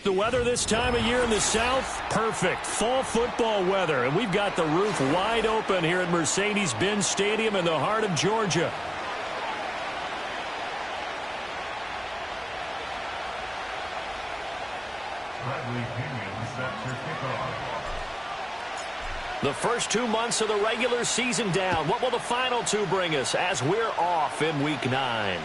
The weather this time of year in the South, perfect. Fall football weather. And we've got the roof wide open here at Mercedes-Benz Stadium in the heart of Georgia. The first 2 months of the regular season down. What will the final two bring us as we're off in Week 9?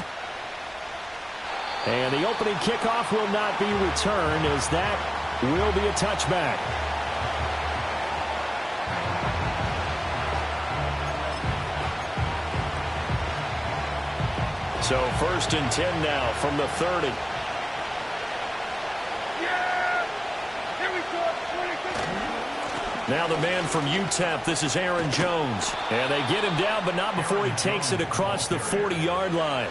And the opening kickoff will not be returned, as that will be a touchback. So 1st and 10 now from the 30. Now the man from UTEP, this is Aaron Jones. And they get him down, but not before he takes it across the 40-yard line.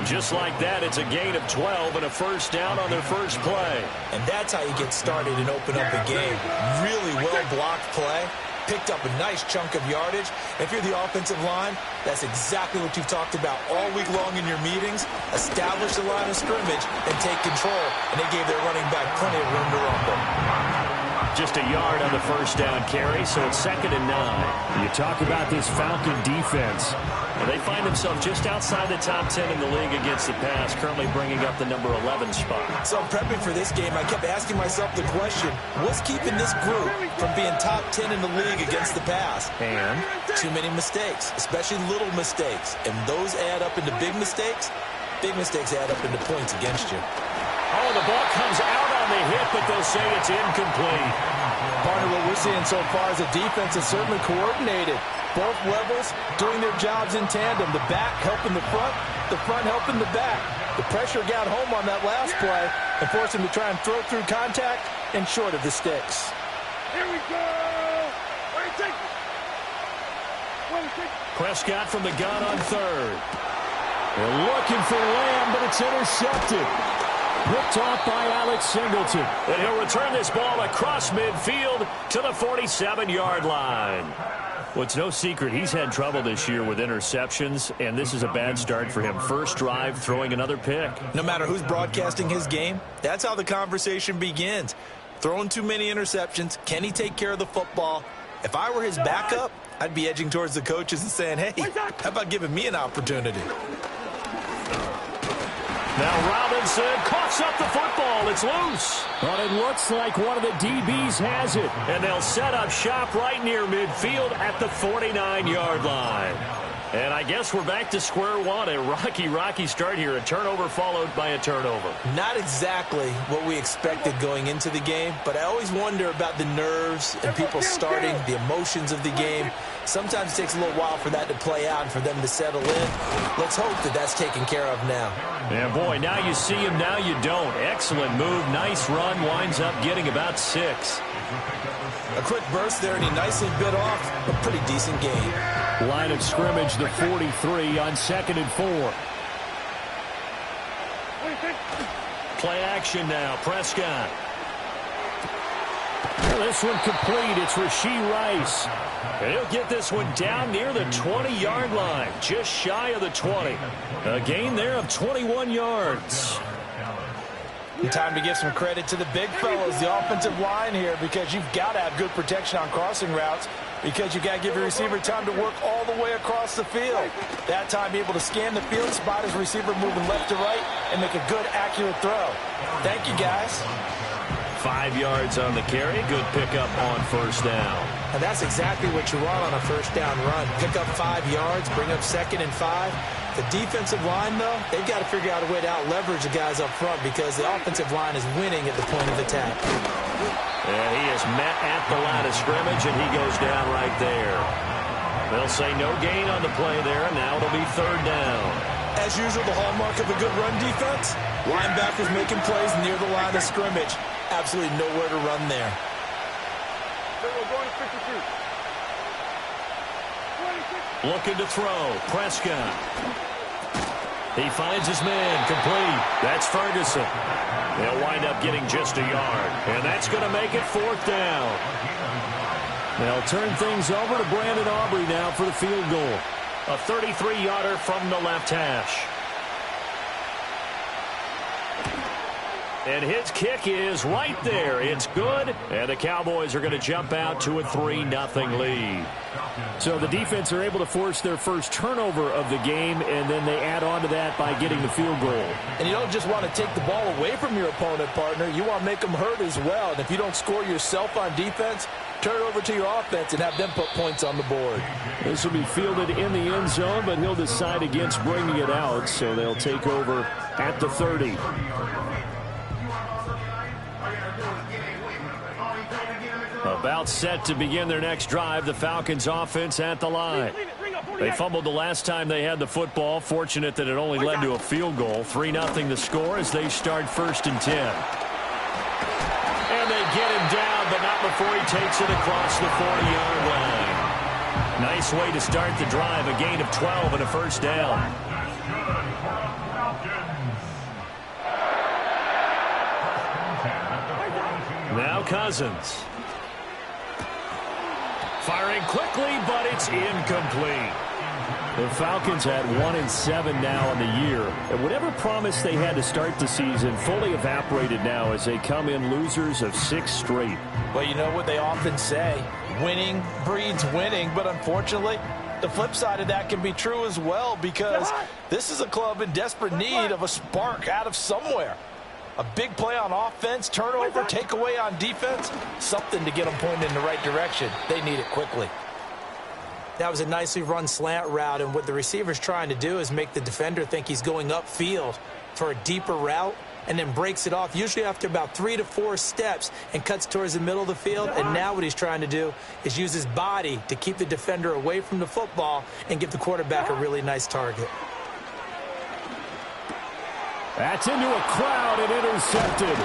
Just like that, it's a gain of 12 and a first down on their first play. And that's how you get started and open up a game. Really well-blocked play. Picked up a nice chunk of yardage. If you're the offensive line, that's exactly what you've talked about all week long in your meetings. Establish the line of scrimmage and take control. And they gave their running back plenty of room to rumble. Just a yard on the first down carry, so it's 2nd and 9. You talk about this Falcon defense. Well, they find themselves just outside the top 10 in the league against the pass, currently bringing up the number 11 spot. So prepping for this game, I kept asking myself the question, what's keeping this group from being top 10 in the league against the pass? And? Too many mistakes, especially little mistakes. And those add up into big mistakes. Big mistakes add up into points against you. Oh, the ball comes out on the hit, but they'll say it's incomplete. Part of what we're seeing so far is the defense is certainly coordinated. Both levels doing their jobs in tandem. The back helping the front helping the back. The pressure got home on that last play and forced him to try and throw through contact and short of the sticks. Here we go! Prescott from the gun on 3rd. They're looking for Lamb, but it's intercepted. Picked off by Alex Singleton. And he'll return this ball across midfield to the 47-yard line. Well, it's no secret he's had trouble this year with interceptions, and this is a bad start for him. First drive, throwing another pick. No matter who's broadcasting his game, that's how the conversation begins. Throwing too many interceptions. Can he take care of the football? If I were his backup, I'd be edging towards the coaches and saying, hey, how about giving me an opportunity? Now Robinson coughs up the football. It's loose. But it looks like one of the DBs has it. And they'll set up shop right near midfield at the 49-yard line. And I guess we're back to square one. A rocky start here. A turnover followed by a turnover. Not exactly what we expected going into the game, but I always wonder about the nerves and people starting, the emotions of the game. Sometimes it takes a little while for that to play out and for them to settle in. Let's hope that that's taken care of now. Yeah, boy, now you see him, now you don't. Excellent move, nice run, winds up getting about 6. A quick burst there, and he nicely bit off a pretty decent gain. Line of scrimmage, the 43 on 2nd and 4. Play action now, Prescott. Well, this one complete. It's Rashee Rice. And he'll get this one down near the 20-yard line, just shy of the 20. A gain there of 21 yards. And time to give some credit to the big fellows, the offensive line here, because you've got to have good protection on crossing routes, because you've got to give your receiver time to work all the way across the field. That time, be able to scan the field, spot his receiver moving left to right, and make a good, accurate throw. Thank you, guys. 5 yards on the carry. Good pickup on first down. And that's exactly what you want on a first down run. Pick up 5 yards, bring up 2nd and 5. The defensive line, though, they've got to figure out a way to out-leverage the guys up front because the offensive line is winning at the point of attack. And he is met at the line of scrimmage, and he goes down right there. They'll say no gain on the play there, and now it'll be 3rd down. As usual, the hallmark of a good run defense, linebackers making plays near the line of scrimmage. Absolutely nowhere to run there. Looking to throw. Prescott. He finds his man. Complete. That's Ferguson. They'll wind up getting just a yard. And that's going to make it 4th down. They'll turn things over to Brandon Aubrey now for the field goal. A 33-yarder from the left hash. And his kick is right there. It's good. And the Cowboys are going to jump out to a 3-0 lead. So the defense are able to force their first turnover of the game, and then they add on to that by getting the field goal. And you don't just want to take the ball away from your opponent, partner. You want to make them hurt as well. And if you don't score yourself on defense, turn it over to your offense and have them put points on the board. This will be fielded in the end zone, but he'll decide against bringing it out, so they'll take over at the 30. About set to begin their next drive, the Falcons offense at the line. They fumbled the last time they had the football. Fortunate that it only led to a field goal. 3-0 the score as they start 1st and 10. And they get him down, but not before he takes it across the 40-yard line. Nice way to start the drive, a gain of 12 and a first down. Now Cousins. Firing quickly, but it's incomplete. The Falcons at 1-7 now in the year. And whatever promise they had to start the season fully evaporated now as they come in losers of 6 straight. Well, you know what they often say, winning breeds winning, but unfortunately, the flip side of that can be true as well, because this is a club in desperate need of a spark out of somewhere. A big play on offense, turnover, takeaway on defense, something to get them pointed in the right direction. They need it quickly. That was a nicely run slant route, and what the receiver's trying to do is make the defender think he's going upfield for a deeper route, and then breaks it off, usually after about 3 to 4 steps, and cuts towards the middle of the field. And now what he's trying to do is use his body to keep the defender away from the football and give the quarterback a really nice target. That's into a crowd and intercepted.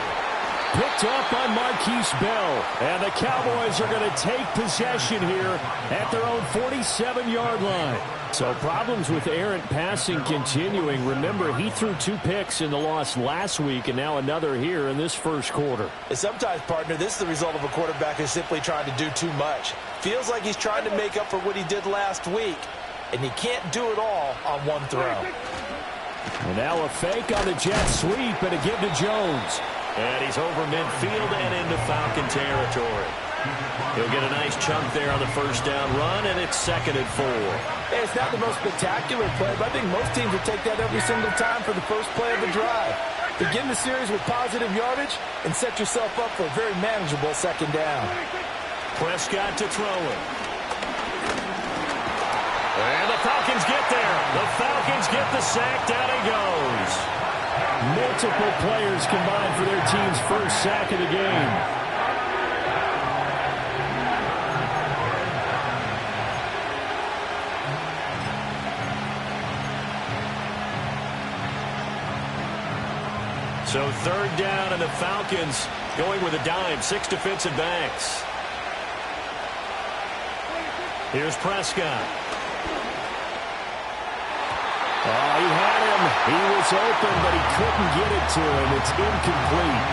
Picked up by Marquise Bell. And the Cowboys are going to take possession here at their own 47-yard line. So problems with errant passing continuing. Remember, he threw 2 picks in the loss last week, and now another here in this first quarter. And sometimes, partner, this is the result of a quarterback who's simply trying to do too much. Feels like he's trying to make up for what he did last week, and he can't do it all on one throw. And now a fake on the jet sweep, and a give to Jones. And he's over midfield and into Falcon territory. He'll get a nice chunk there on the first down run, and it's 2nd and 4. Hey, it's not the most spectacular play, but I think most teams would take that every single time for the first play of the drive. Begin the series with positive yardage and set yourself up for a very manageable 2nd down. Prescott to throw it. And the Falcons get there. The Falcons get the sack. Down he goes. Multiple players combined for their team's first sack of the game. So 3rd down, and the Falcons going with a dime. 6 defensive backs. Here's Prescott. Oh, he had him. He was open, but he couldn't get it to him. It's incomplete.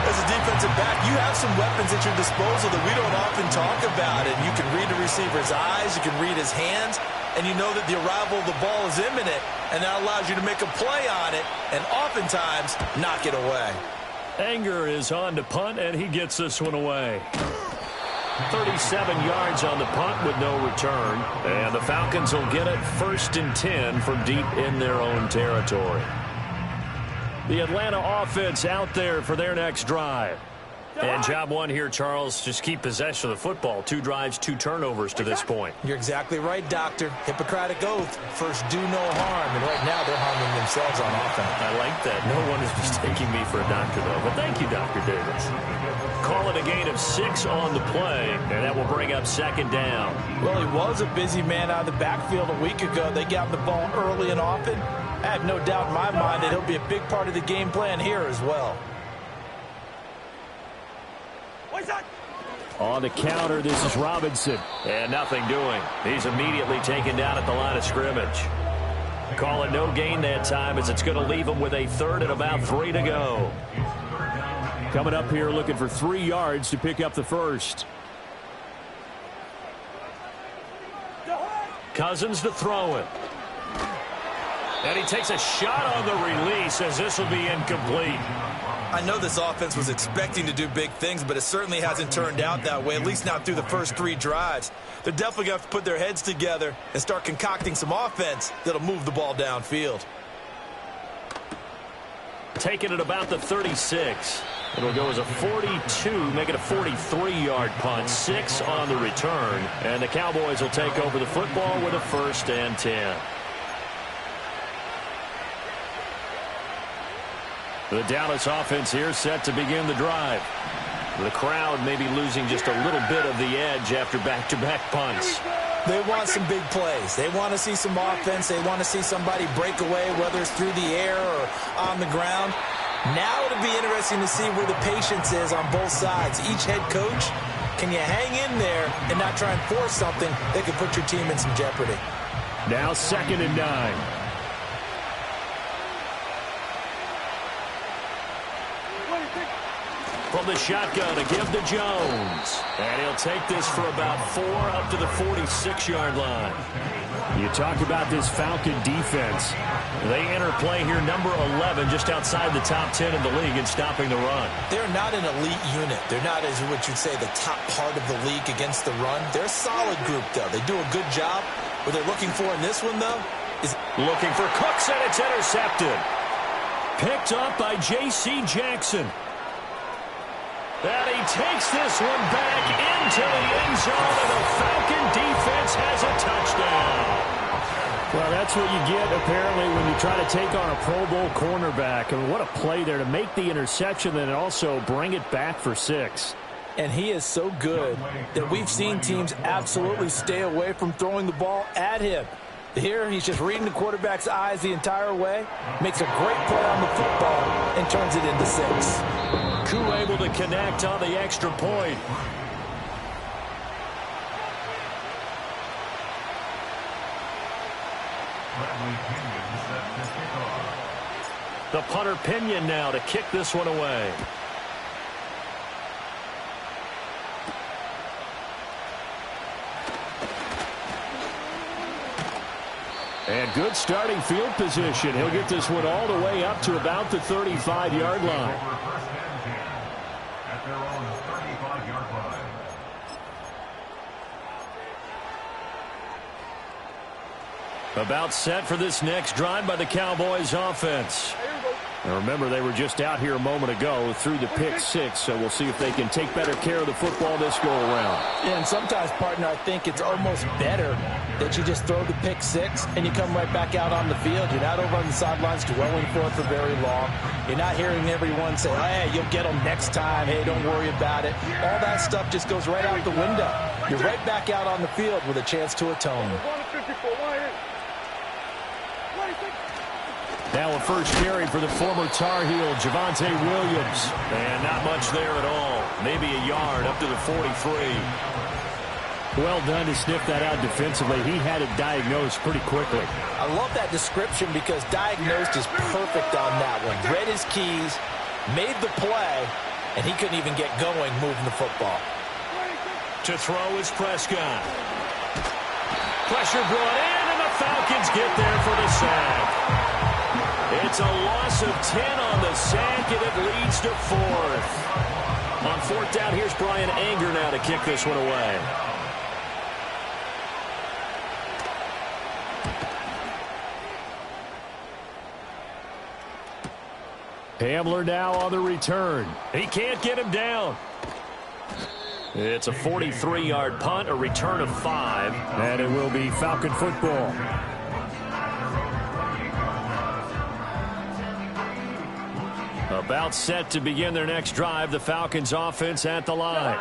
As a defensive back, you have some weapons at your disposal that we don't often talk about. And you can read the receiver's eyes, you can read his hands, and you know that the arrival of the ball is imminent, and that allows you to make a play on it and oftentimes knock it away. Anger is on to punt, and he gets this one away. 37 yards on the punt with no return. And the Falcons will get it 1st and 10 from deep in their own territory. The Atlanta offense out there for their next drive. And job 1 here, Charles, just keep possession of the football. 2 drives, 2 turnovers to this point. You're exactly right, Doctor. Hippocratic oath. First, do no harm. And right now, they're harming themselves on offense. I like that. No one is mistaking me for a doctor, though. But thank you, Dr. Davis. Call it a gain of 6 on the play, and that will bring up 2nd down. Well, he was a busy man out of the backfield a week ago. They got the ball early and often. I have no doubt in my mind that he'll be a big part of the game plan here as well. On the counter, this is Robinson. And nothing doing. He's immediately taken down at the line of scrimmage. Call it no gain that time, as it's going to leave him with a 3rd and about 3 to go. Coming up here looking for 3 yards to pick up the first. Cousins to throw it. And he takes a shot on the release, as this will be incomplete. I know this offense was expecting to do big things, but it certainly hasn't turned out that way, at least not through the first 3 drives. They're definitely going to have to put their heads together and start concocting some offense that'll move the ball downfield. Taking it about the 36. It'll go as a 42, make it a 43-yard punt, 6 on the return. And the Cowboys will take over the football with a 1st and 10. The Dallas offense here set to begin the drive. The crowd may be losing just a little bit of the edge after back-to-back punts. They want some big plays. They want to see some offense. They want to see somebody break away, whether it's through the air or on the ground. Now it'll be interesting to see where the patience is on both sides. Each head coach, can you hang in there and not try and force something that could put your team in some jeopardy? Now 2nd and 9. From the shotgun, a give to Jones. And he'll take this for about 4 up to the 46-yard line. You talk about this Falcon defense. They enter play here number 11, just outside the top 10 in the league in stopping the run. They're not an elite unit. They're not, as what you'd say, the top part of the league against the run. They're a solid group, though. They do a good job. What they're looking for in this one, though, is looking for Cooks, and it's intercepted. Picked up by J.C. Jackson. And he takes this one back into the end zone, and the Falcon defense has a touchdown. Well, that's what you get, apparently, when you try to take on a Pro Bowl cornerback. I mean, what a play there to make the interception and also bring it back for 6. And he is so good that we've seen teams absolutely stay away from throwing the ball at him. Here, he's just reading the quarterback's eyes the entire way, makes a great play on the football, and turns it into 6. Koo able to connect on the extra point. The punter Pinion now to kick this one away. And good starting field position. He'll get this one all the way up to about the 35-yard line. About set for this next drive by the Cowboys offense. And remember, they were just out here a moment ago through the pick 6, so we'll see if they can take better care of the football this go-around. Yeah, and sometimes, partner, I think it's almost better that you just throw the pick 6 and you come right back out on the field. You're not over on the sidelines dwelling for it for very long. You're not hearing everyone say, hey, you'll get them next time. Hey, don't worry about it. All that stuff just goes right out the window. You're right back out on the field with a chance to atone. Now a first carry for the former Tar Heel, Javonte Williams. And not much there at all. Maybe a yard up to the 43. Well done to sniff that out defensively. He had it diagnosed pretty quickly. I love that description because diagnosed is perfect on that one. Read his keys, made the play, and he couldn't even get going moving the football. To throw is Prescott. Pressure brought in, and the Falcons get there for the sack. It's a loss of 10 on the sack, and it leads to 4th. On 4th down, here's Brian Anger now to kick this one away. Hamler now on the return. He can't get him down. It's a 43-yard punt, a return of 5, and it will be Falcon football. About set to begin their next drive, the Falcons offense at the line.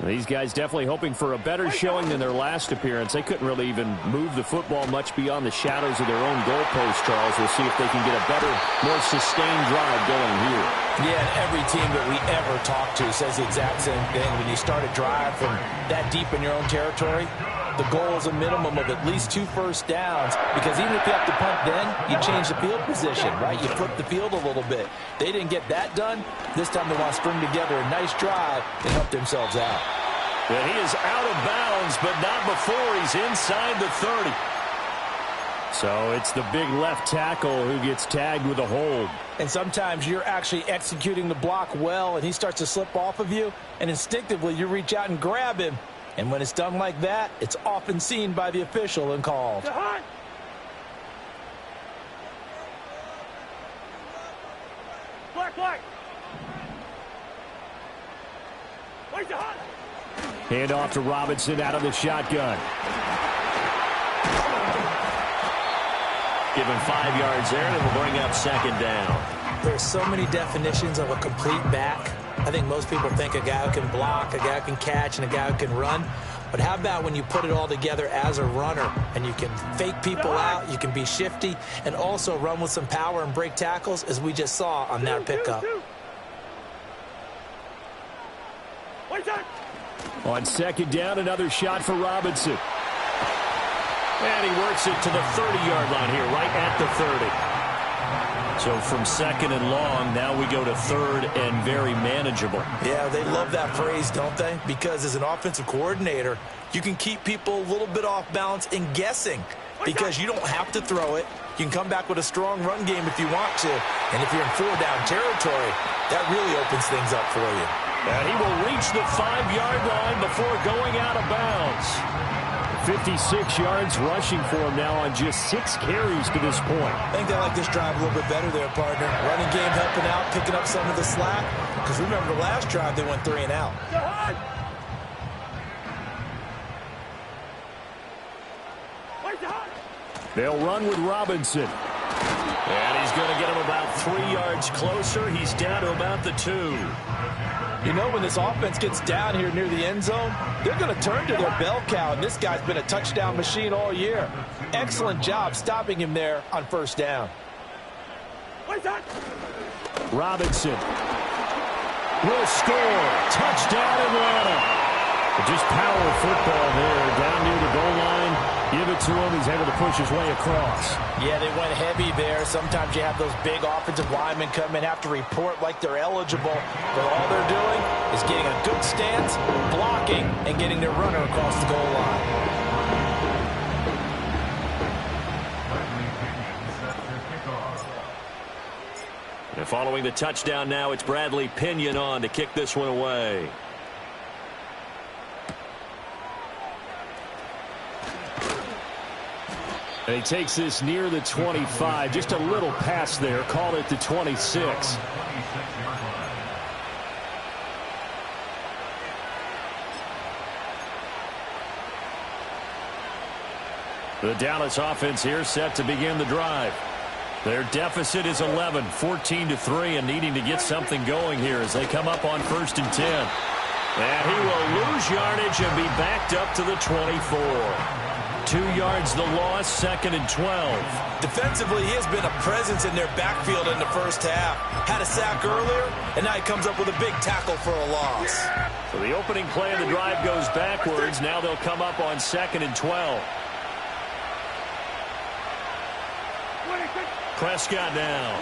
These guys definitely hoping for a better showing than their last appearance. They couldn't really even move the football much beyond the shadows of their own goalpost, Charles. We'll see if they can get a better, more sustained drive going here. Yeah, and every team that we ever talk to says the exact same thing. When you start a drive from that deep in your own territory, the goal is a minimum of at least 2 first downs, because even if you have to punt then, you change the field position, right? You flip the field a little bit. They didn't get that done. This time they want to string together a nice drive and help themselves out. And he is out of bounds, but not before he's inside the 30. So it's the big left tackle who gets tagged with a hold. And sometimes you're actually executing the block well, and he starts to slip off of you, and instinctively you reach out and grab him. And when it's done like that, it's often seen by the official and called. Hand off to Robinson out of the shotgun. Give him 5 yards there, and it will bring up second down. There's so many definitions of a complete back. I think most people think a guy who can block, a guy who can catch, and a guy who can run. But how about when you put it all together as a runner, and you can fake people out, you can be shifty, and also run with some power and break tackles, as we just saw on that pickup. On second down, another shot for Robinson. And he works it to the 30-yard line here, right at the 30. So from second and long, now we go to third and very manageable. Yeah, they love that phrase, don't they? Because as an offensive coordinator, you can keep people a little bit off balance and guessing because you don't have to throw it. You can come back with a strong run game if you want to. And if you're in 4-down territory, that really opens things up for you. And he will reach the 5-yard line before going out of bounds. 56 yards rushing for him now on just 6 carries to this point. I think they like this drive a little bit better there, partner. Running game helping out, picking up some of the slack. Because remember, the last drive they went 3 and out. They'll run with Robinson. And he's going to get him about 3 yards closer. He's down to about the 2. You know, when this offense gets down here near the end zone, they're going to turn to their bell cow, and this guy's been a touchdown machine all year. Excellent job stopping him there on first down. Robinson will score. Touchdown, Atlanta. Just power football there, down near the goal line. Give it to him. He's able to push his way across. Yeah, they went heavy there. Sometimes you have those big offensive linemen come in, have to report like they're eligible. But all they're doing is getting a good stance, blocking, and getting their runner across the goal line. And following the touchdown now, it's Bradley Pinion on to kick this one away. And he takes this near the 25. Just a little pass there. Call it the 26. The Dallas offense here set to begin the drive. Their deficit is 11, 14-3, and needing to get something going here as they come up on 1st and 10. And he will lose yardage and be backed up to the 24. 2 yards the loss, 2nd and 12. Defensively, he has been a presence in their backfield in the first half. Had a sack earlier, and now he comes up with a big tackle for a loss. So the opening play of the drive goes backwards. Now they'll come up on 2nd and 12. Prescott now.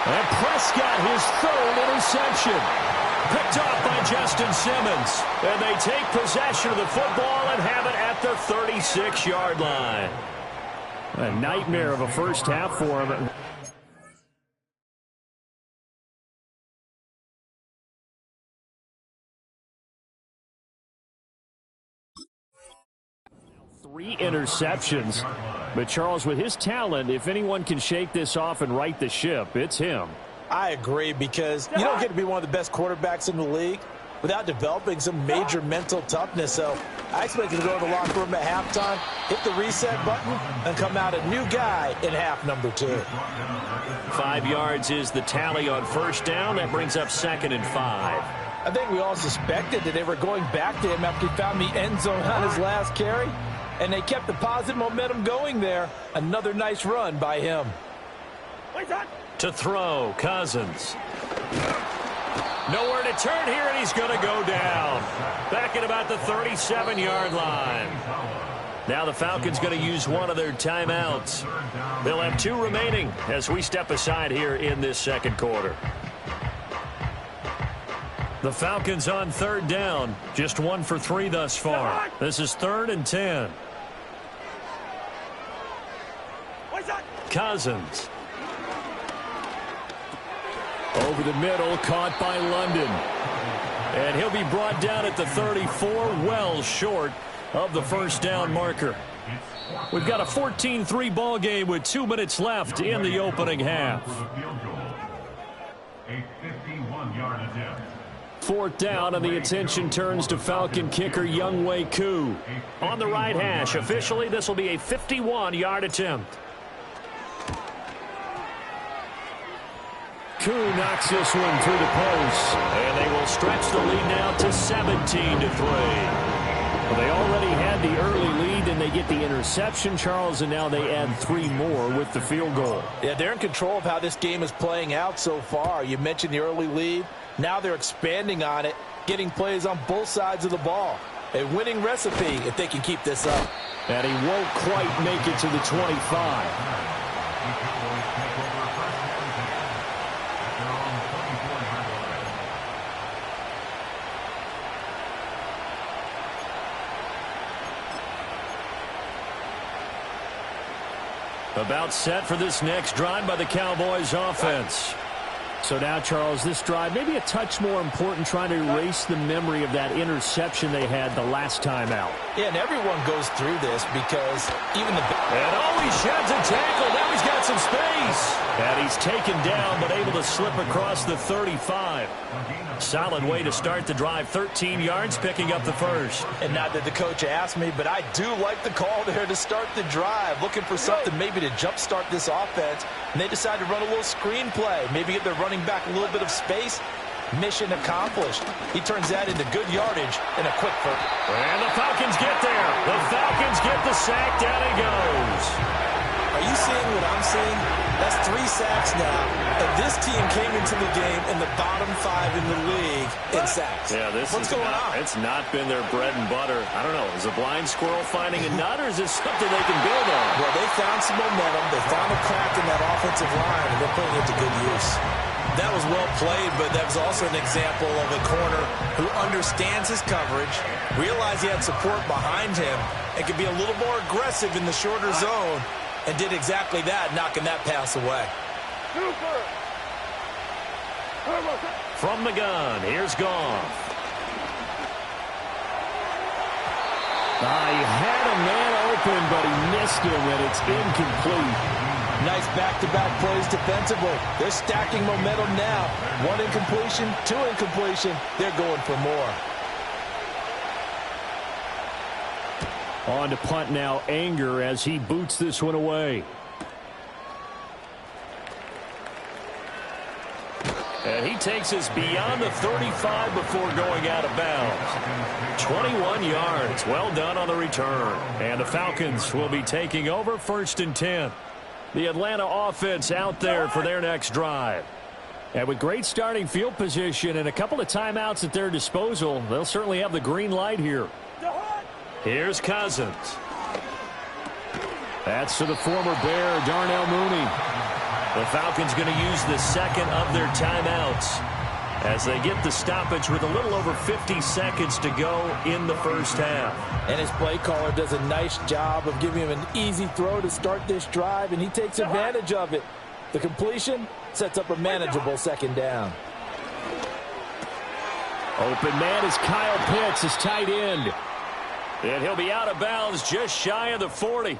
And Prescott, his 3rd interception. Picked off by Justin Simmons. And they take possession of the football and have it at the 36-yard line. A nightmare of a first half for him. Three interceptions. But Charles, with his talent, if anyone can shake this off and right the ship, it's him. I agree, because you don't get to be one of the best quarterbacks in the league without developing some major mental toughness. So I expect him to go in the locker room at halftime, hit the reset button, and come out a new guy in half number 2. 5 yards is the tally on first down. That brings up 2nd and 5. I think we all suspected that they were going back to him after he found the end zone on his last carry, and they kept the positive momentum going there. Another nice run by him. To throw, Cousins. Nowhere to turn here, and he's going to go down. Back at about the 37-yard line. Now the Falcons going to use one of their timeouts. They'll have 2 remaining as we step aside here in this second quarter. The Falcons on 3rd down. Just 1 for 3 thus far. This is 3rd and 10. Cousins. Over the middle, caught by London. And he'll be brought down at the 34, well short of the first down marker. We've got a 14-3 ball game with 2 minutes left in the opening half. Fourth down, and the attention turns to Falcon kicker Younghoe Koo. On the right hash, officially this will be a 51-yard attempt. Koo knocks this one through the post, and they will stretch the lead now to 17-3. Well, they already had the early lead, and they get the interception, Charles, and now they add 3 more with the field goal. Yeah, they're in control of how this game is playing out so far. You mentioned the early lead. Now they're expanding on it, getting plays on both sides of the ball. A winning recipe if they can keep this up. And he won't quite make it to the 25. About set for this next drive by the Cowboys offense. So now, Charles, this drive maybe a touch more important, trying to erase the memory of that interception they had the last time out. Yeah, and everyone goes through this because even the... And he sheds a tackle. Now he's got some space. And he's taken down, but able to slip across the 35. Solid way to start the drive. 13 yards, picking up the first. And not that the coach asked me, but I do like the call there to start the drive. Looking for something maybe to jumpstart this offense. And they decide to run a little screen play. Maybe get their running back a little bit of space. Mission accomplished. He turns that into good yardage and a quick first. And the Falcons get there. The Falcons get the sack. Down he goes. Are you seeing what I'm seeing? That's 3 sacks now. And this team came into the game in the bottom 5 in the league in sacks. Yeah, What's going on? It's not been their bread and butter. I don't know. Is a blind squirrel finding a nut, or is this something they can build on? Well, they found some momentum. They found a crack in that offensive line, and they're putting it to good use. That was well played, but that was also an example of a corner who understands his coverage, realized he had support behind him, and could be a little more aggressive in the shorter zone, and did exactly that, knocking that pass away. From the gun, here's Goff. He had a man open, but he missed him, and it's incomplete. Nice back-to-back plays defensively. They're stacking momentum now. 1 incompletion, 2 incompletion. They're going for more. On to punt now, Anger, as he boots this one away. And he takes us beyond the 35 before going out of bounds. 21 yards. Well done on the return. And the Falcons will be taking over 1st and 10. The Atlanta offense out there for their next drive. And with great starting field position and a couple of timeouts at their disposal, they'll certainly have the green light here. Here's Cousins. That's to the former Bear, Darnell Mooney. The Falcons going to use the second of their timeouts as they get the stoppage with a little over 50 seconds to go in the first half. And his play caller does a nice job of giving him an easy throw to start this drive, and he takes advantage of it. The completion sets up a manageable 2nd down. Open man is Kyle Pitts, his tight end. And he'll be out of bounds just shy of the 40.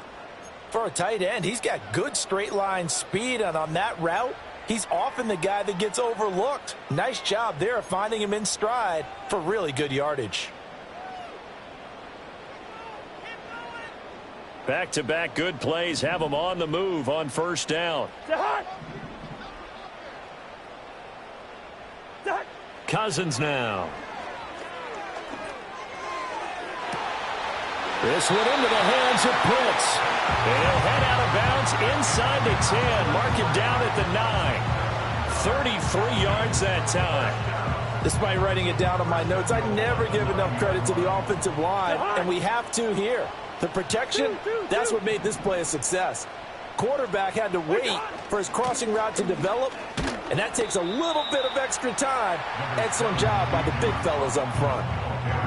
For a tight end, he's got good straight line speed, and on that route, he's often the guy that gets overlooked. Nice job there finding him in stride for really good yardage. Back-to-back good plays have him on the move on 1st down. Cousins now. This one into the hands of Pitts. And he'll head out of bounds inside the 10. Mark him down at the 9. 33 yards that time. Despite writing it down on my notes, I never give enough credit to the offensive line, and we have to here. The protection, that's what made this play a success. Quarterback had to wait for his crossing route to develop, and that takes a little bit of extra time. Excellent job by the big fellas up front.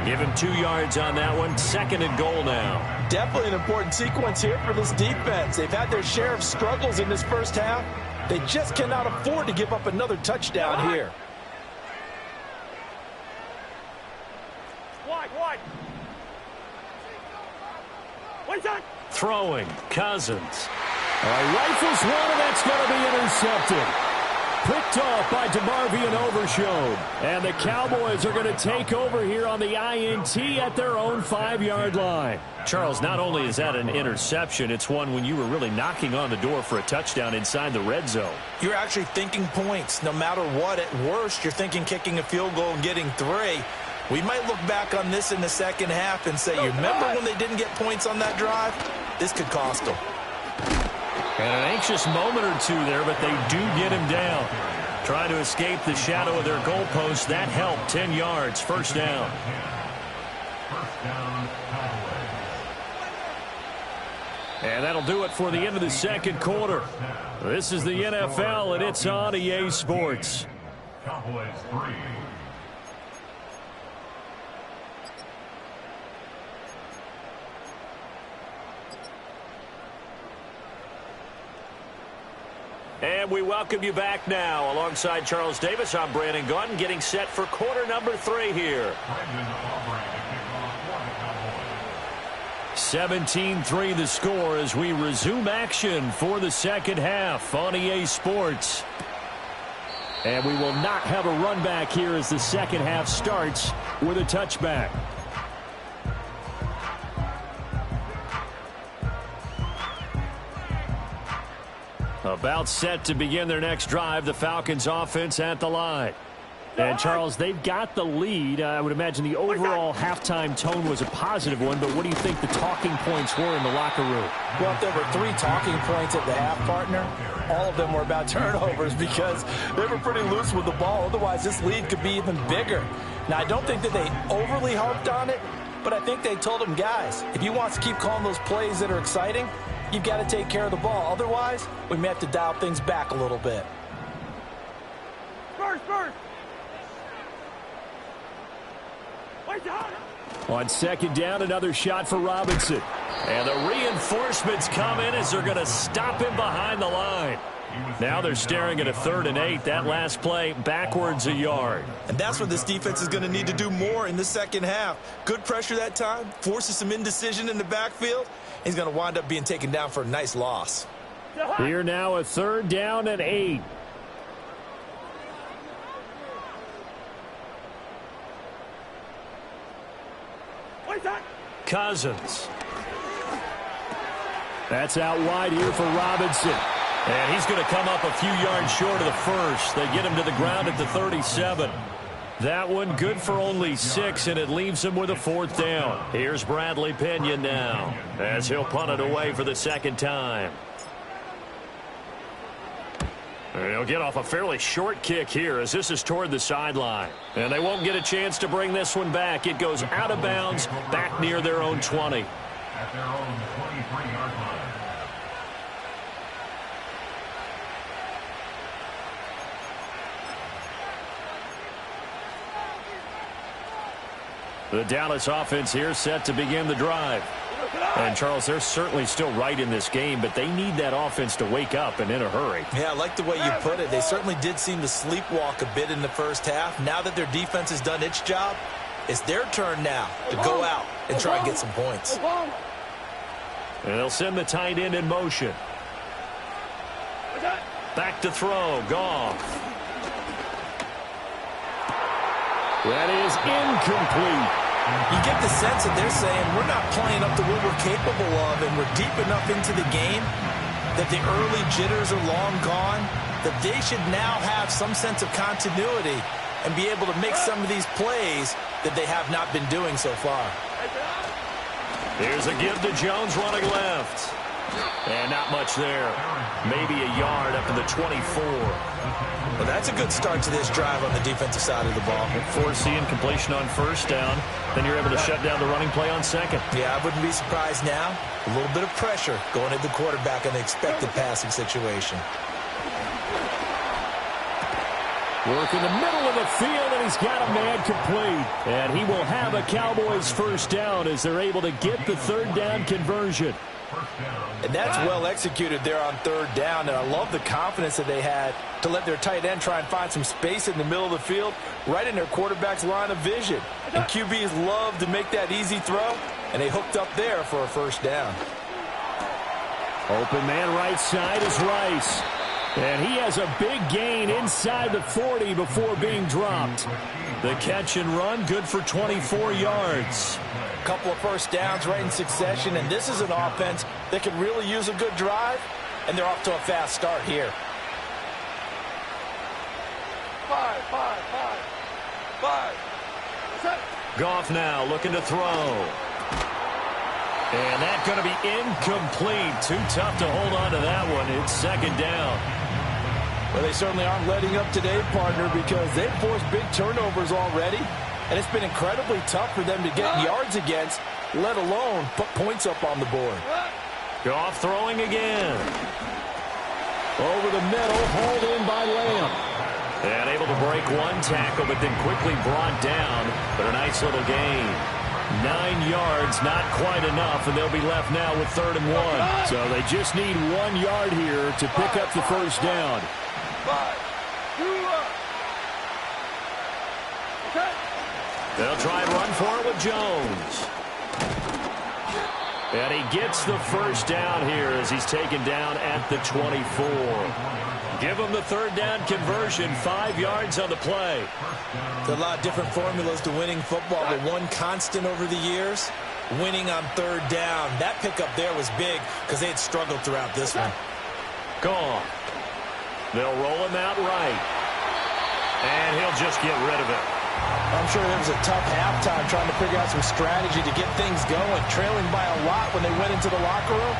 Give him 2 yards on that one. 2nd and goal now. Definitely an important sequence here for this defense. They've had their share of struggles in this first half. They just cannot afford to give up another touchdown here. Throwing, Cousins. Rifles one, and that's going to be intercepted. Picked off by DeMarvion Overshone. And the Cowboys are going to take over here on the INT at their own 5-yard line. Charles, not only is that an interception, it's one when you were really knocking on the door for a touchdown inside the red zone. You're actually thinking points. No matter what, at worst, you're thinking kicking a field goal and getting 3. We might look back on this in the second half and say, you remember when they didn't get points on that drive? This could cost them. And an anxious moment or two there, but they do get him down. Trying to escape the shadow of their goalpost. That helped. 10 yards. First down. And that'll do it for the end of the second quarter. This is the NFL, and it's on EA Sports. Cowboys 3. And we welcome you back now. Alongside Charles Davis, I'm Brandon Gaudin, getting set for quarter number 3 here. 17-3 the score as we resume action for the second half on EA Sports. And we will not have a run back here as the second half starts with a touchback. About set to begin their next drive, the Falcons offense at the line. And, Charles, they've got the lead. I would imagine the overall halftime tone was a positive one, but what do you think the talking points were in the locker room? Well, if there were 3 talking points at the half, partner, all of them were about turnovers because they were pretty loose with the ball. Otherwise, this lead could be even bigger. Now, I don't think that they overly harped on it, but I think they told them, guys, if you want to keep calling those plays that are exciting, you've got to take care of the ball. Otherwise, we may have to dial things back a little bit. First. On second down, another shot for Robinson. And the reinforcements come in as they're going to stop him behind the line. Now they're staring at a 3rd and 8. That last play, backwards a yard. And that's what this defense is going to need to do more in the second half. Good pressure that time, forces some indecision in the backfield. He's going to wind up being taken down for a nice loss. Here now a 3rd down and 8. Cousins. That's out wide here for Robinson. And he's going to come up a few yards short of the first. They get him to the ground at the 37. That one good for only 6, and it leaves him with a 4th down. Here's Bradley Pinion now as he'll punt it away for the 2nd time. And he'll get off a fairly short kick here as this is toward the sideline. And they won't get a chance to bring this one back. It goes out of bounds back near their own 20. At their own 23-yard line. The Dallas offense here set to begin the drive. And, Charles, they're certainly still right in this game, but they need that offense to wake up and in a hurry. Yeah, I like the way you put it. They certainly did seem to sleepwalk a bit in the first half. Now that their defense has done its job, it's their turn now to go out and try and get some points. And they'll send the tight end in motion. Back to throw. Goff. That is incomplete. You get the sense that they're saying we're not playing up to what we're capable of, and we're deep enough into the game that the early jitters are long gone, that they should now have some sense of continuity and be able to make some of these plays that they have not been doing so far. Here's a give to Jones running left. And not much there. Maybe a yard up to the 24. Well, that's a good start to this drive on the defensive side of the ball. Forcing completion on first down. Then you're able to shut down the running play on second. Yeah, I wouldn't be surprised now. A little bit of pressure going at the quarterback in the expected passing situation. Working the middle of the field, and he's got a man complete. And he will have a Cowboys first down as they're able to get the third down conversion. And that's well executed there on third down. And I love the confidence that they had to let their tight end try and find some space in the middle of the field, right in their quarterback's line of vision. And QBs love to make that easy throw, and they hooked up there for a first down. Open man right side is Rice. And he has a big gain inside the 40 before being dropped. The catch and run, good for 24 yards. A couple of first downs right in succession, and this is an offense that can really use a good drive, and they're off to a fast start here. Five. Goff now looking to throw. And that's going to be incomplete. Too tough to hold on to that one. It's second down. Well, they certainly aren't letting up today, partner, because they've forced big turnovers already, and it's been incredibly tough for them to get yards against, let alone put points up on the board. Goff throwing again. Over the middle, hauled in by Lamb. And able to break one tackle, but then quickly brought down. But a nice little gain. 9 yards, not quite enough, and they'll be left now with 3rd and 1. So they just need 1 yard here to pick up the first down. 5, 2, 1. Okay. They'll try and run for it with Jones. And he gets the first down here as he's taken down at the 24. Give him the third down conversion, 5 yards on the play. There's a lot of different formulas to winning football, but one constant over the years, winning on third down. That pickup there was big because they had struggled throughout this one. Gone. They'll roll him out right. And he'll just get rid of it. I'm sure there was a tough halftime trying to figure out some strategy to get things going, trailing by a lot when they went into the locker room.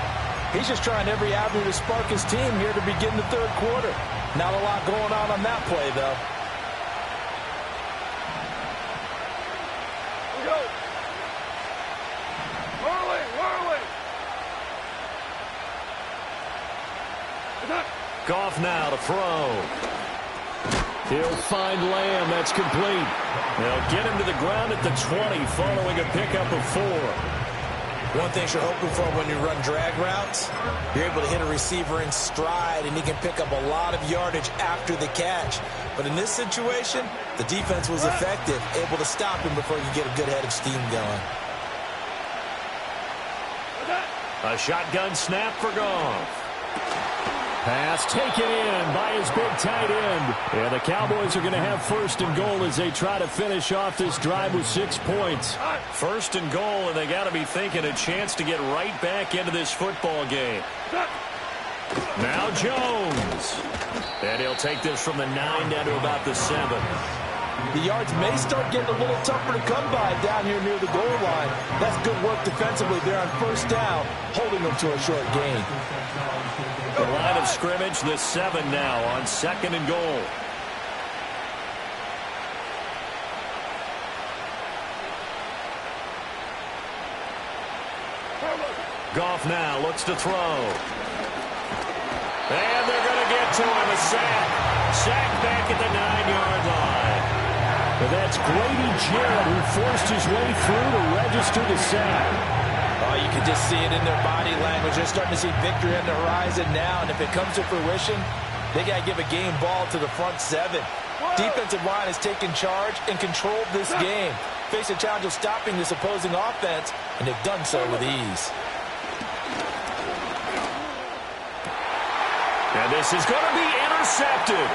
He's just trying every avenue to spark his team here to begin the third quarter. Not a lot going on that play, though. We go. Whirling. Goff now to throw. He'll find Lamb. That's complete. They'll get him to the ground at the 20 following a pickup of 4. One thing you're hoping for when you run drag routes, you're able to hit a receiver in stride, and he can pick up a lot of yardage after the catch. But in this situation, the defense was effective, able to stop him before you get a good head of steam going. A shotgun snap for Goff. Pass taken in by his big tight end. And the Cowboys are going to have 1st and goal as they try to finish off this drive with 6 points. 1st and goal, and they got to be thinking a chance to get right back into this football game. Now Jones. And he'll take this from the 9 down to about the 7. The yards may start getting a little tougher to come by down here near the goal line. That's good work defensively there on 1st down, holding them to a short gain. The line of scrimmage, the 7 now on 2nd and goal. Goff now looks to throw. And they're going to get to him, a sack. Sack back at the 9-yard line. But that's Grady Jarrett who forced his way through to register the sack. Oh, you can just see it in their body language. They're starting to see victory on the horizon now, and if it comes to fruition, they got to give a game ball to the front 7. Defensive line has taken charge and controlled this game. Face a challenge of stopping this opposing offense, and they've done so with ease. And this is going to be intercepted.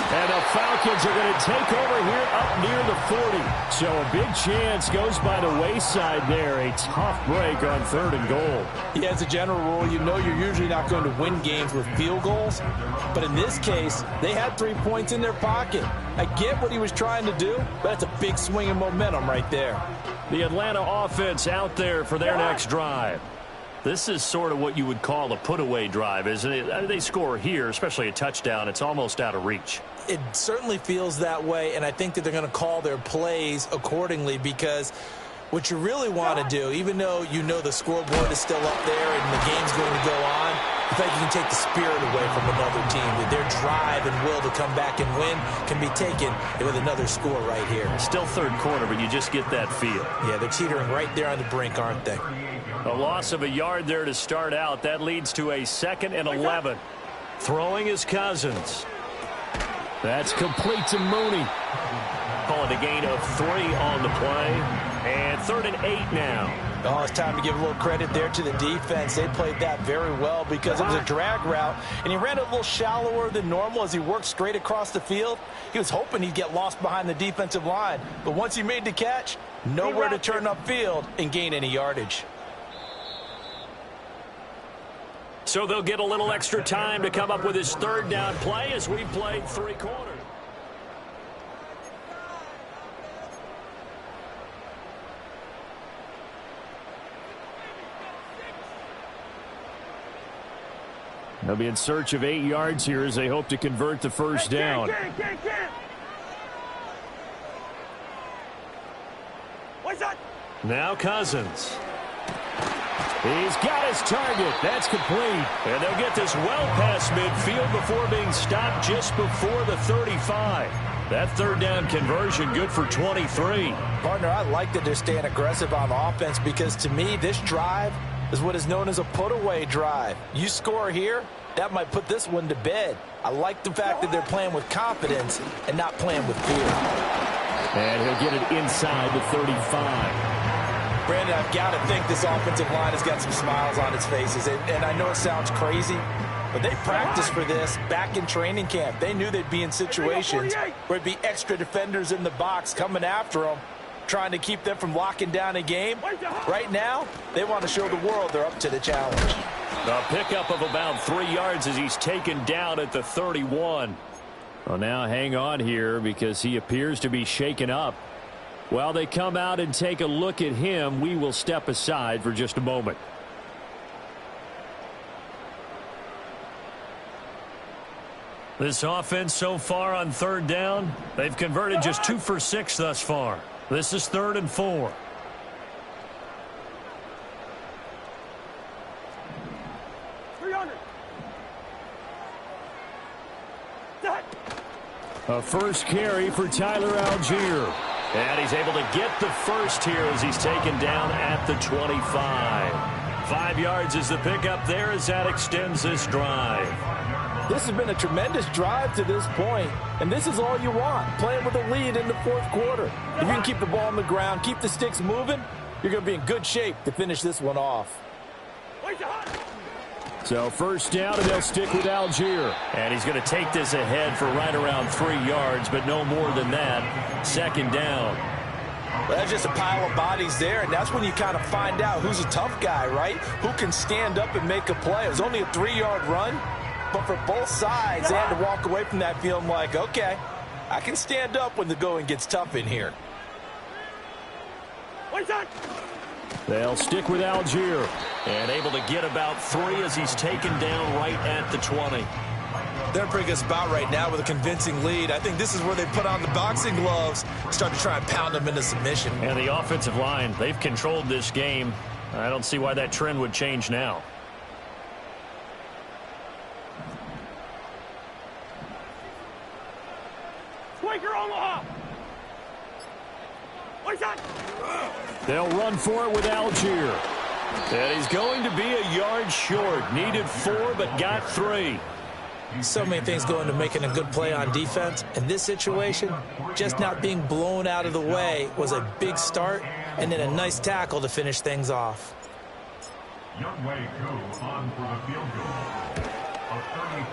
And the Falcons are going to take over here up near the 40. So a big chance goes by the wayside there. A tough break on 3rd and goal. Yeah, as a general rule, you know you're usually not going to win games with field goals. But in this case, they had 3 points in their pocket. I get what he was trying to do, but that's a big swing of momentum right there. The Atlanta offense out there for their next drive. This is sort of what you would call a put-away drive, isn't it? They score here, especially a touchdown. It's almost out of reach. It certainly feels that way, and I think that they're going to call their plays accordingly, because what you really want to do, even though you know the scoreboard is still up there and the game's going to go on, I think you can take the spirit away from another team. That their drive and will to come back and win can be taken with another score right here. Still third quarter, but you just get that feel. Yeah, they're teetering right there on the brink, aren't they? A loss of a yard there to start out. That leads to a 2nd and 11. Throwing is Cousins. That's complete to Mooney. Call it a gain of 3 on the play. And 3rd and 8 now. Oh, it's time to give a little credit there to the defense. They played that very well because it was a drag route, and he ran a little shallower than normal as he worked straight across the field. He was hoping he'd get lost behind the defensive line, but once he made the catch, nowhere to turn upfield and gain any yardage. So they'll get a little extra time to come up with his 3rd down play as we played 3 quarters. They'll be in search of 8 yards here as they hope to convert the first down. Now Cousins. He's got his target. That's complete. And they'll get this well past midfield before being stopped just before the 35. That 3rd down conversion good for 23. Partner, I like that they're staying aggressive on offense because to me, this drive is what is known as a put-away drive. You score here, that might put this one to bed. I like the fact that they're playing with confidence and not playing with fear. And he'll get it inside the 35. Brandon, I've got to think this offensive line has got some smiles on its faces. And I know it sounds crazy, but they practiced for this back in training camp. They knew they'd be in situations where it'd be extra defenders in the box coming after them, trying to keep them from locking down a game. Right now, they want to show the world they're up to the challenge. A pickup of about 3 yards as he's taken down at the 31. Well, now hang on here because he appears to be shaken up. While they come out and take a look at him, we will step aside for just a moment. This offense so far on 3rd down, they've converted just 2 for 6 thus far. This is 3rd and 4. A first carry for Tyler Algier. And he's able to get the first here as he's taken down at the 25. 5 yards is the pickup there as that extends this drive. This has been a tremendous drive to this point, and this is all you want, playing with a lead in the 4th quarter. If you can keep the ball on the ground, keep the sticks moving, you're going to be in good shape to finish this one off. So first down, and they'll stick with Algier. And he's going to take this ahead for right around 3 yards, but no more than that. 2nd down. Well, that's just a pile of bodies there, and that's when you kind of find out who's a tough guy, right? Who can stand up and make a play. It was only a 3-yard run, but for both sides, they had to walk away from that feeling like, okay, I can stand up when the going gets tough in here. They'll stick with Algier. And able to get about 3 as he's taken down right at the 20. They're in a pretty good spot right now with a convincing lead. I think this is where they put on the boxing gloves, start to try and pound them into submission. And the offensive line, they've controlled this game. I don't see why that trend would change now. They'll run for it with Algier. And he's going to be a yard short. Needed 4, but got 3. So many things go into making a good play on defense. In this situation, just not being blown out of the way was a big start, and then a nice tackle to finish things off.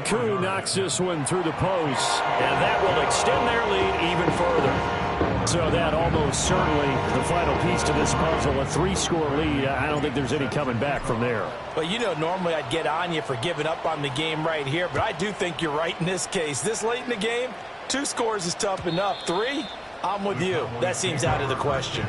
Koo knocks this one through the post, and that will extend their lead even further. So that almost certainly the final piece to this puzzle, a 3-score lead. I don't think there's any coming back from there. Well, you know, normally I'd get on you for giving up on the game right here, but I do think you're right in this case. This late in the game, 2 scores is tough enough. 3, I'm with you. That seems out of the question.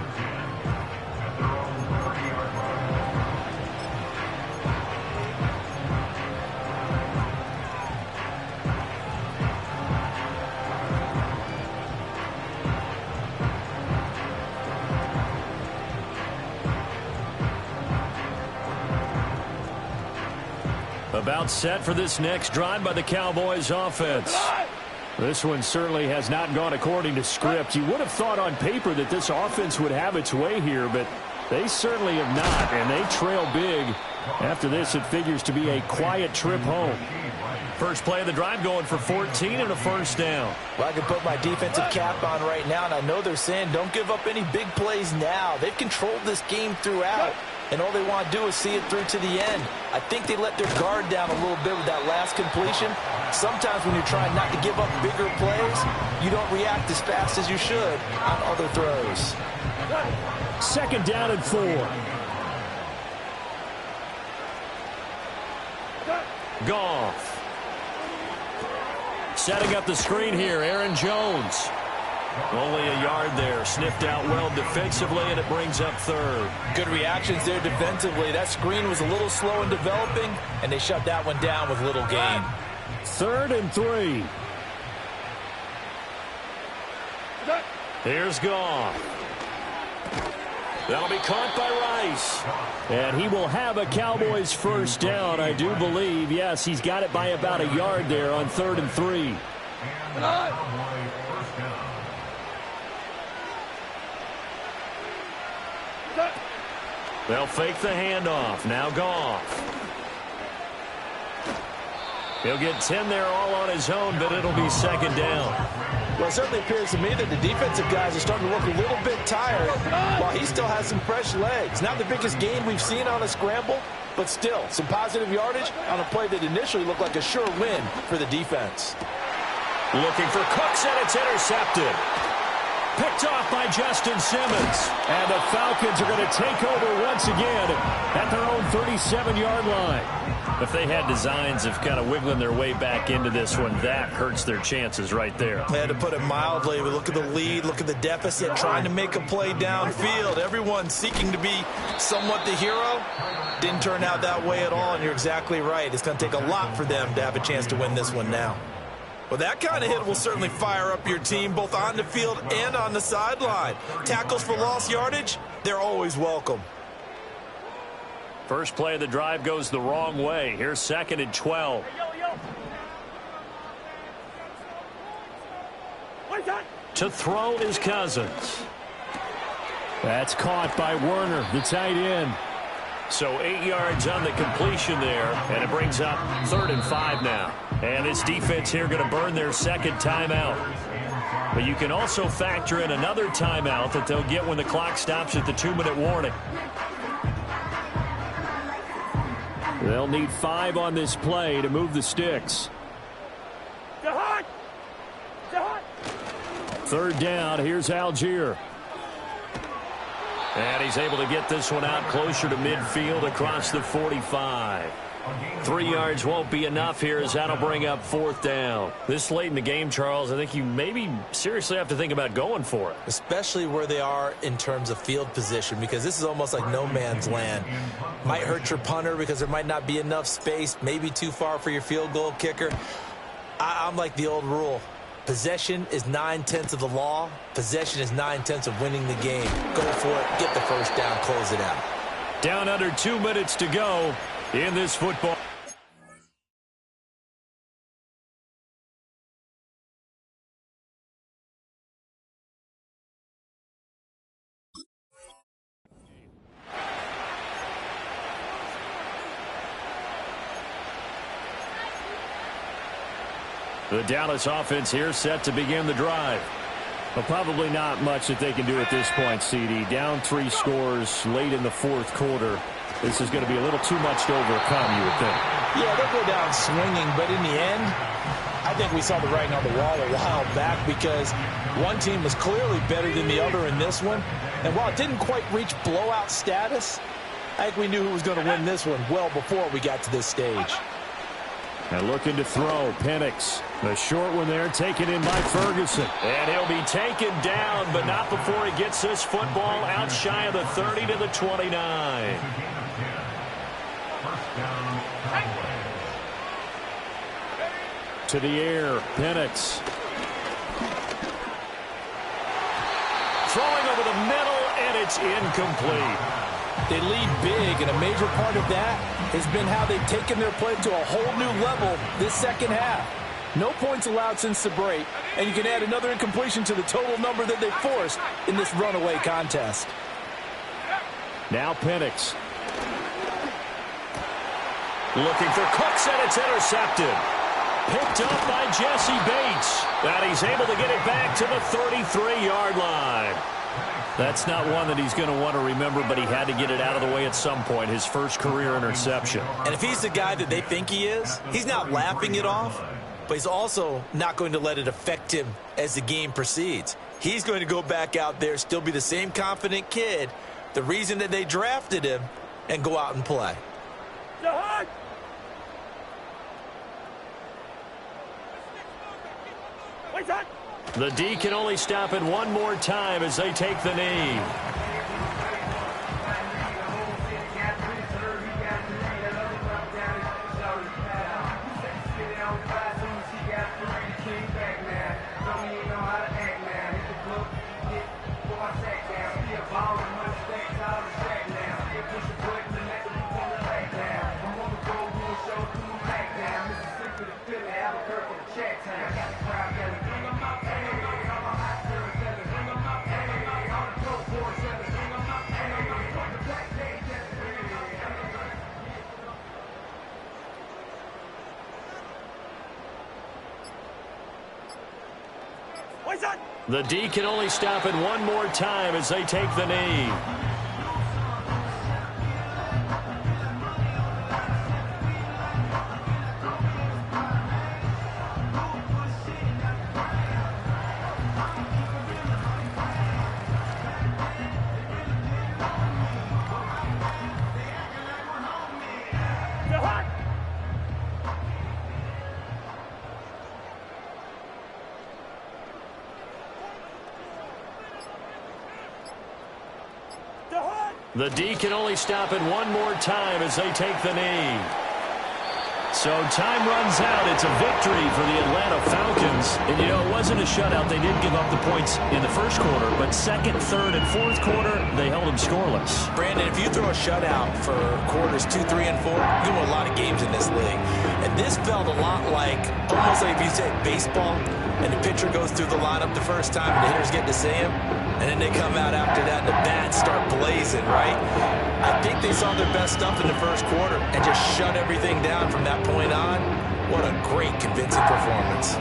About set for this next drive by the Cowboys offense. This one certainly has not gone according to script. You would have thought on paper that this offense would have its way here, but they certainly have not, and they trail big. After this, it figures to be a quiet trip home. First play of the drive going for 14 and a first down. Well, I can put my defensive cap on right now, and I know they're saying don't give up any big plays now. They've controlled this game throughout, and all they want to do is see it through to the end. I think they let their guard down a little bit with that last completion. Sometimes when you're trying not to give up bigger plays, you don't react as fast as you should on other throws. Second down and 4. Goff. Setting up the screen here, Aaron Jones. Only a yard there. Sniffed out well defensively, and it brings up third. Good reactions there defensively. That screen was a little slow in developing, and they shut that one down with little gain. Third and 3. Here's Goff. That'll be caught by Rice. And he will have a Cowboys first down, I do believe. Yes, he's got it by about a yard there on 3rd and 3. They'll fake the handoff. Now Goff. He'll get 10 there all on his own, but it'll be second down. Well, it certainly appears to me that the defensive guys are starting to look a little bit tired while he still has some fresh legs. Not the biggest gain we've seen on a scramble, but still some positive yardage on a play that initially looked like a sure win for the defense. Looking for Cooks, and it's intercepted. Picked off by Justin Simmons. And the Falcons are going to take over once again at their own 37-yard line. If they had designs of kind of wiggling their way back into this one, that hurts their chances right there. They had to put it mildly. But look at the lead, look at the deficit, trying to make a play downfield. Everyone seeking to be somewhat the hero. Didn't turn out that way at all, and you're exactly right. It's going to take a lot for them to have a chance to win this one now. Well, that kind of hit will certainly fire up your team, both on the field and on the sideline. Tackles for lost yardage, they're always welcome. First play of the drive goes the wrong way. Here's 2nd and 12. To throw is Cousins. That's caught by Werner, the tight end. So 8 yards on the completion there, and it brings up 3rd and 5 now. And this defense here going to burn their second timeout. But you can also factor in another timeout that they'll get when the clock stops at the 2-minute warning. They'll need 5 on this play to move the sticks. 3rd down, here's Algier. And he's able to get this one out closer to midfield across the 45. 3 yards won't be enough here as that'll bring up 4th down. This late in the game, Charles, I think you maybe seriously have to think about going for it. Especially where they are in terms of field position, because this is almost like no man's land. Might hurt your punter because there might not be enough space, maybe too far for your field goal kicker. I'm like the old rule. Possession is 9/10 of the law. Possession is 9/10 of winning the game. Go for it. Get the first down. Close it out. Down under 2 minutes to go in this football. The Dallas offense here set to begin the drive. Well, probably not much that they can do at this point, CD. Down 3 scores late in the 4th quarter. This is going to be a little too much to overcome, you would think. Yeah, they'll go down swinging, but in the end, I think we saw the writing on the wall a while back because one team was clearly better than the other in this one. And while it didn't quite reach blowout status, I think we knew who was going to win this one well before we got to this stage. And looking to throw, Penix. The short one there taken in by Ferguson. And he'll be taken down, but not before he gets this football out shy of the 30 to the 29. To the air, Penix. Throwing over the middle, and it's incomplete. They lead big, and a major part of that has been how they've taken their play to a whole new level this second half. No points allowed since the break, and you can add another incompletion to the total number that they forced in this runaway contest. Now Penix. Looking for Cooks, and it's intercepted. Picked up by Jesse Bates. And he's able to get it back to the 33-yard line. That's not one that he's going to want to remember, but he had to get it out of the way at some point, his first career interception. And if he's the guy that they think he is, he's not laughing it off, but he's also not going to let it affect him as the game proceeds. He's going to go back out there, still be the same confident kid, the reason that they drafted him, and go out and play. The D can only stop it one more time as they take the knee. The D can only stop it one more time as they take the knee. The D can only stop it one more time as they take the knee. So time runs out. It's a victory for the Atlanta Falcons. And, you know, it wasn't a shutout. They did give up the points in the first quarter, but second, third, and fourth quarter, they held them scoreless. Brandon, if you throw a shutout for quarters 2, 3, and 4, you win a lot of games in this league. And this felt a lot like, almost like if you said baseball, and the pitcher goes through the lineup the first time, and the hitters get to see him, and then they come out after that, and the bats start blazing, right? I think they saw their best stuff in the first quarter and just shut everything down from that point on. What a great, convincing performance.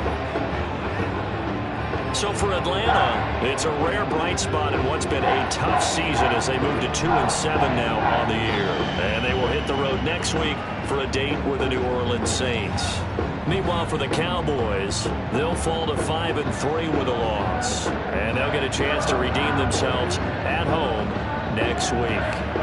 So for Atlanta, it's a rare bright spot in what's been a tough season as they move to 2-7 now on the year. And they will hit the road next week for a date with the New Orleans Saints. Meanwhile, for the Cowboys, they'll fall to 5-3 with a loss. And they'll get a chance to redeem themselves at home next week.